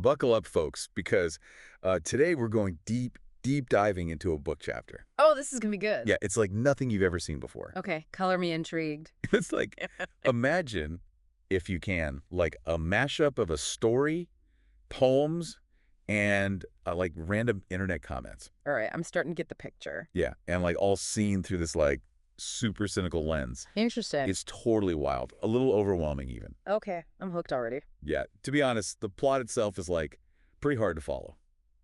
buckle up, folks, because today we're going deep diving into a book chapter. Oh, this is gonna be good. Yeah, it's like nothing you've ever seen before. Okay, color me intrigued. It's like, imagine, if you can, like a mashup of a story, poems, and like random internet comments. All right, I'm starting to get the picture. Yeah, and like all seen through this like super cynical lens. Interesting. It's totally wild, a little overwhelming even. Okay, I'm hooked already. Yeah, to be honest, the plot itself is like pretty hard to follow.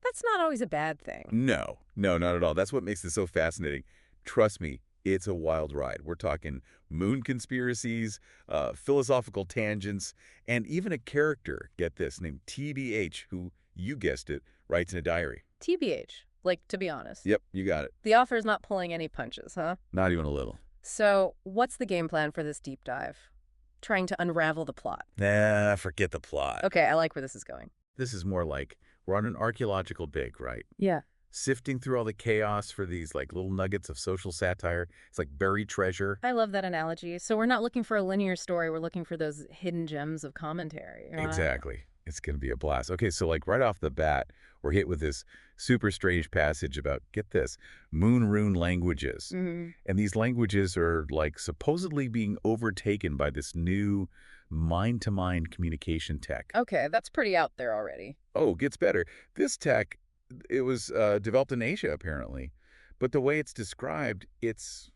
That's not always a bad thing. No, not at all. That's what makes it so fascinating. Trust me, it's a wild ride. We're talking moon conspiracies, philosophical tangents, and even a character, get this, named TBH, who, you guessed it, writes in a diary. TBH, like, to be honest. Yep, you got it. The author's not pulling any punches, huh? Not even a little. So, what's the game plan for this deep dive? Trying to unravel the plot. Nah, forget the plot. Okay, I like where this is going. This is more like we're on an archaeological dig, right? Yeah. Sifting through all the chaos for these like little nuggets of social satire. It's like buried treasure. I love that analogy. So we're not looking for a linear story, we're looking for those hidden gems of commentary. Right? Exactly. It's going to be a blast. Okay, so like right off the bat, we're hit with this super strange passage about, get this, moon rune languages. Mm-hmm. And these languages are like supposedly being overtaken by this new mind-to-mind communication tech. Okay, that's pretty out there already. Oh, it gets better. This tech, it was developed in Asia, apparently. But the way it's described, it's,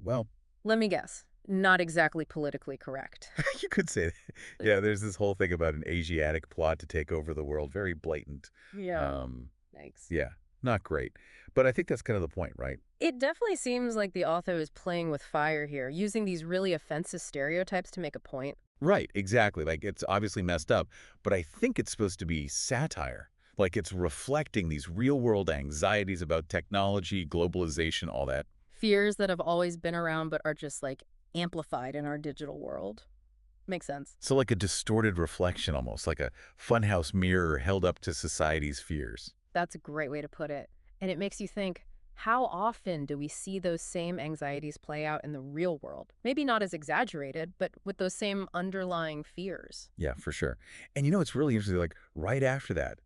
well... Let me guess. Not exactly politically correct. You could say that. Yeah, there's this whole thing about an Asiatic plot to take over the world. Very blatant. Yeah. Thanks. Yeah, not great. But I think that's kind of the point, right? It definitely seems like the author is playing with fire here, using these really offensive stereotypes to make a point. Right, exactly. Like, it's obviously messed up, but I think it's supposed to be satire. Like, it's reflecting these real-world anxieties about technology, globalization, all that. Fears that have always been around but are just, like, amplified in our digital world. Makes sense. So like a distorted reflection almost, like a funhouse mirror held up to society's fears. That's a great way to put it. And it makes you think, how often do we see those same anxieties play out in the real world? Maybe not as exaggerated, but with those same underlying fears. Yeah, for sure. And you know, it's really interesting, like right after that,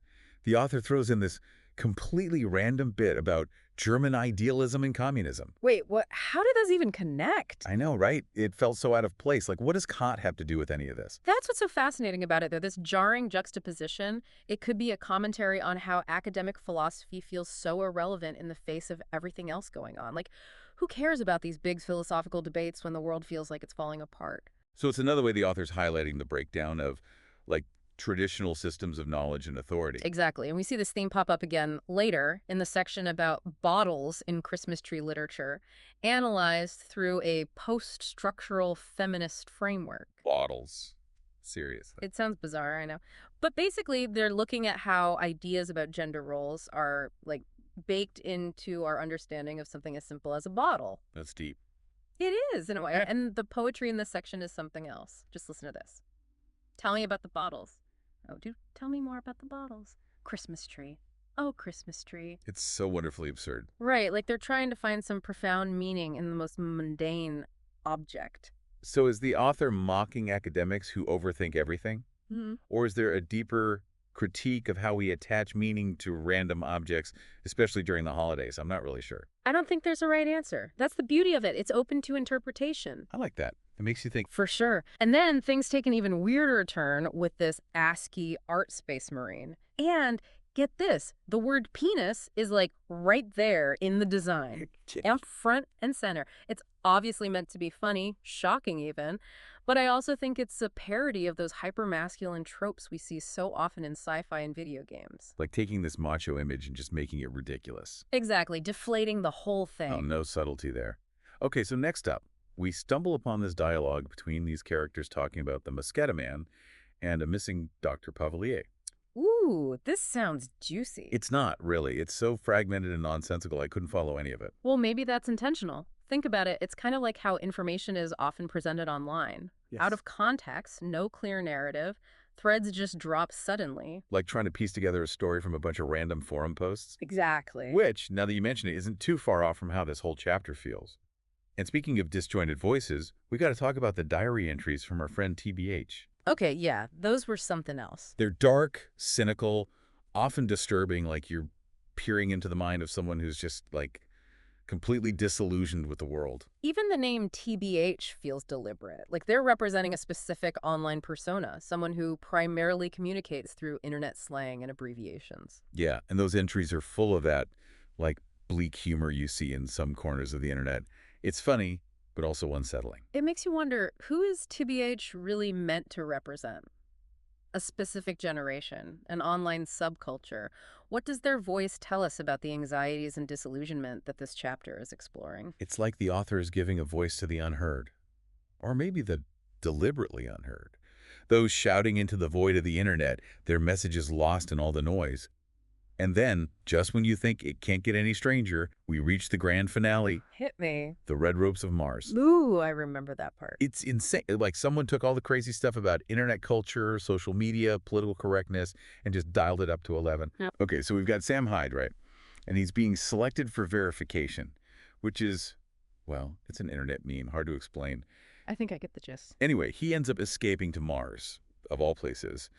the author throws in this completely random bit about German idealism and communism. Wait, what? How did those even connect? I know, right? It felt so out of place. Like, what does Kant have to do with any of this? That's what's so fascinating about it, though. This jarring juxtaposition, it could be a commentary on how academic philosophy feels so irrelevant in the face of everything else going on. Like, who cares about these big philosophical debates when the world feels like it's falling apart? So it's another way the author's highlighting the breakdown of, like, traditional systems of knowledge and authority. Exactly. And we see this theme pop up again later in the section about bottles in Christmas tree literature, analyzed through a post-structural feminist framework. Bottles. Seriously. It sounds bizarre, I know. But basically, they're looking at how ideas about gender roles are, like, baked into our understanding of something as simple as a bottle. That's deep. It is, in a way. And the poetry in this section is something else. Just listen to this. Tell me about the bottles. Oh, do tell me more about the bottles. Christmas tree. Oh, Christmas tree. It's so wonderfully absurd. Right, like they're trying to find some profound meaning in the most mundane object. So is the author mocking academics who overthink everything? Mm-hmm. Or is there a deeper critique of how we attach meaning to random objects, especially during the holidays? I'm not really sure. I don't think there's a right answer. That's the beauty of it. It's open to interpretation. I like that. It makes you think. For sure. And then things take an even weirder turn with this ASCII art space marine. And get this, the word penis is like right there in the design, out front and center. It's obviously meant to be funny, shocking even, but I also think it's a parody of those hypermasculine tropes we see so often in sci-fi and video games. Like taking this macho image and just making it ridiculous. Exactly, deflating the whole thing. Oh, no subtlety there. Okay, so next up, we stumble upon this dialogue between these characters talking about the Mosqueda Man and a missing Dr. Pavelier. Ooh, this sounds juicy. It's not, really. It's so fragmented and nonsensical, I couldn't follow any of it. Well, maybe that's intentional. Think about it. It's kind of like how information is often presented online. Yes. Out of context, no clear narrative. Threads just drop suddenly. Like trying to piece together a story from a bunch of random forum posts. Exactly. Which, now that you mention it, isn't too far off from how this whole chapter feels. And speaking of disjointed voices, we got to talk about the diary entries from our friend TBH. Okay, yeah, those were something else. They're dark, cynical, often disturbing, like you're peering into the mind of someone who's just, like, completely disillusioned with the world. Even the name TBH feels deliberate. Like they're representing a specific online persona, someone who primarily communicates through internet slang and abbreviations. Yeah, and those entries are full of that, like, bleak humor you see in some corners of the internet. It's funny, but also unsettling. It makes you wonder, who is TBH really meant to represent? A specific generation, an online subculture. What does their voice tell us about the anxieties and disillusionment that this chapter is exploring? It's like the author is giving a voice to the unheard, or maybe the deliberately unheard. Those shouting into the void of the internet, their messages lost in all the noise. And then, just when you think it can't get any stranger, we reach the grand finale, Hit me. the Red Ropes of Mars. Ooh, I remember that part. It's insane. Like someone took all the crazy stuff about internet culture, social media, political correctness, and just dialed it up to 11. Yep. Okay, so we've got Sam Hyde, right? And he's being selected for verification, which is, well, it's an internet meme, hard to explain. I think I get the gist. Anyway, he ends up escaping to Mars, of all places,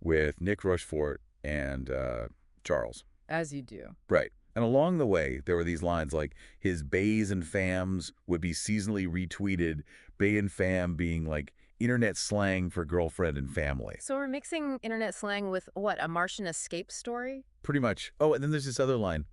with Nick Rochefort and Charles. As you do. Right. And along the way, there were these lines like his bays and fams would be seasonally retweeted, bay and fam being like internet slang for girlfriend and family. So we're mixing internet slang with, what, a Martian escape story? Pretty much. Oh, and then there's this other line.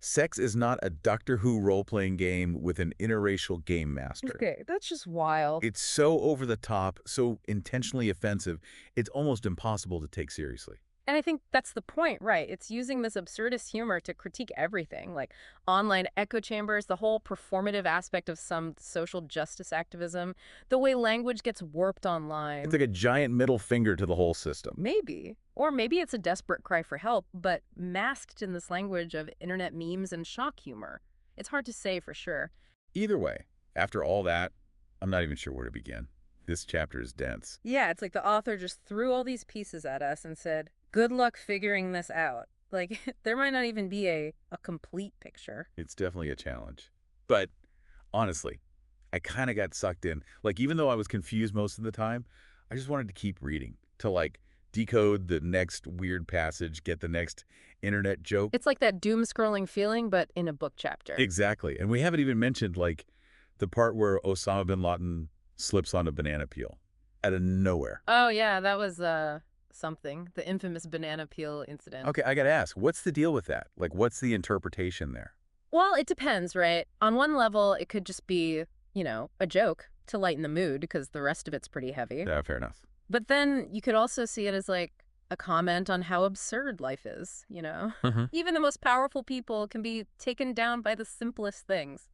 Sex is not a Doctor Who role-playing game with an interracial game master. Okay, that's just wild. It's so over the top, so intentionally offensive, it's almost impossible to take seriously. And I think that's the point, right? It's using this absurdist humor to critique everything, like online echo chambers, the whole performative aspect of some social justice activism, the way language gets warped online. It's like a giant middle finger to the whole system. Maybe. Or maybe it's a desperate cry for help, but masked in this language of internet memes and shock humor. It's hard to say for sure. Either way, after all that, I'm not even sure where to begin. This chapter is dense. Yeah, it's like the author just threw all these pieces at us and said, good luck figuring this out. Like, there might not even be a complete picture. It's definitely a challenge. But honestly, I kind of got sucked in. Like, even though I was confused most of the time, I just wanted to keep reading to, like, decode the next weird passage, get the next internet joke. It's like that doom-scrolling feeling, but in a book chapter. Exactly. And we haven't even mentioned, like, the part where Osama bin Laden slips on a banana peel out of nowhere. Oh, yeah, that was something. The infamous banana peel incident. Okay, I got to ask, what's the deal with that? Like, what's the interpretation there? Well, it depends, right? On one level, it could just be, a joke to lighten the mood because the rest of it's pretty heavy. Yeah, fair enough. But then you could also see it as like a comment on how absurd life is, Even the most powerful people can be taken down by the simplest things.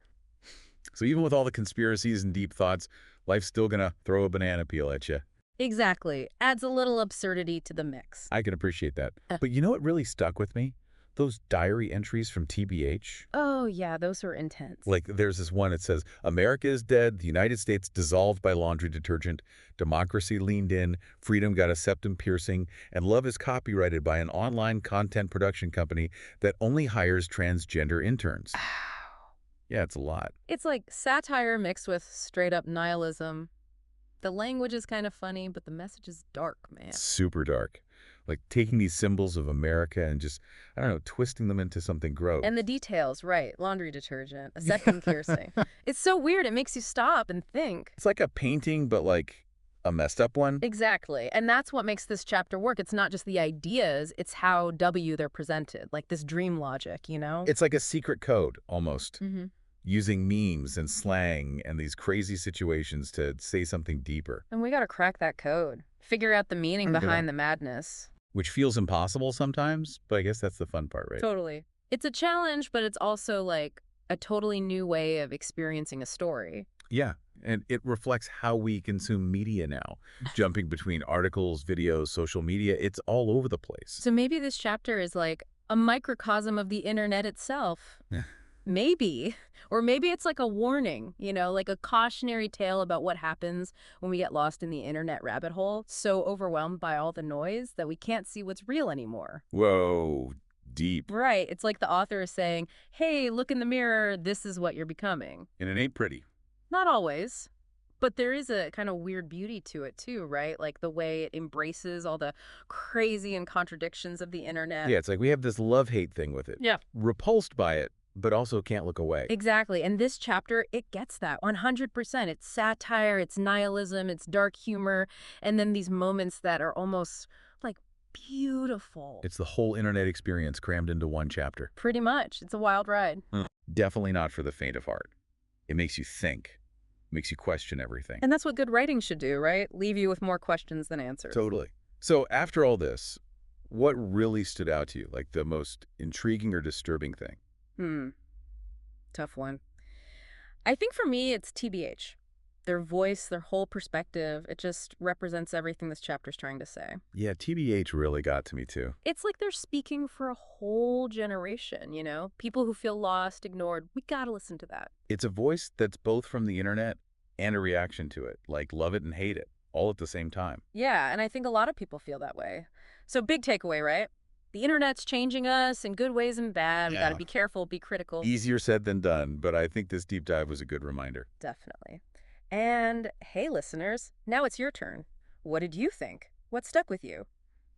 So even with all the conspiracies and deep thoughts, life's still going to throw a banana peel at you. Exactly. Adds a little absurdity to the mix. I can appreciate that. But you know what really stuck with me? Those diary entries from TBH. Oh, yeah, those were intense. Like, there's this one that says, America is dead, the United States dissolved by laundry detergent, democracy leaned in, freedom got a septum piercing, and love is copyrighted by an online content production company that only hires transgender interns. Yeah, it's a lot. It's like satire mixed with straight-up nihilism. The language is kind of funny, but the message is dark, man. Super dark. Like taking these symbols of America and just, I don't know, twisting them into something gross. And the details, right. Laundry detergent, a septum piercing. It's so weird. It makes you stop and think. It's like a painting, but like a messed up one. Exactly. And that's what makes this chapter work. It's not just the ideas, it's how they're presented. Like this dream logic, It's like a secret code, almost. Mm-hmm. Using memes and slang and these crazy situations to say something deeper. And we got to crack that code. Figure out the meaning behind the madness. Which feels impossible sometimes, but I guess that's the fun part, right? Totally. It's a challenge, but it's also like a totally new way of experiencing a story. Yeah, and it reflects how we consume media now. Jumping between articles, videos, social media, it's all over the place. So maybe this chapter is like a microcosm of the internet itself. Maybe. Or maybe it's like a warning, like a cautionary tale about what happens when we get lost in the internet rabbit hole, so overwhelmed by all the noise that we can't see what's real anymore. Whoa, deep. Right. It's like the author is saying, hey, look in the mirror, this is what you're becoming. And it ain't pretty. Not always. But there is a kind of weird beauty to it too, right? Like the way it embraces all the crazy and contradictions of the internet. Yeah, it's like we have this love-hate thing with it. Yeah. Repulsed by it, but also can't look away. Exactly. And this chapter, it gets that 100%. It's satire, it's nihilism, it's dark humor, and then these moments that are almost like beautiful. It's the whole internet experience crammed into one chapter. Pretty much. It's a wild ride. Definitely not for the faint of heart. It makes you think, makes you question everything. And that's what good writing should do, right? Leave you with more questions than answers. Totally. So after all this, what really stood out to you, like the most intriguing or disturbing thing? Tough one. I think for me, it's TBH. Their voice, their whole perspective, it just represents everything this chapter's trying to say. Yeah, TBH really got to me too. It's like they're speaking for a whole generation, you know? People who feel lost, ignored. We gotta listen to that. It's a voice that's both from the internet and a reaction to it, like love it and hate it, all at the same time. Yeah, and I think a lot of people feel that way. So big takeaway, right? The internet's changing us in good ways and bad. We gotta be careful, be critical. Easier said than done, but I think this deep dive was a good reminder. Definitely. And hey, listeners, now it's your turn. What did you think? What stuck with you?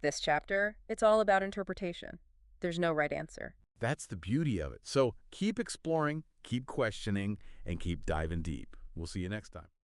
This chapter, it's all about interpretation. There's no right answer. That's the beauty of it. So keep exploring, keep questioning, and keep diving deep. We'll see you next time.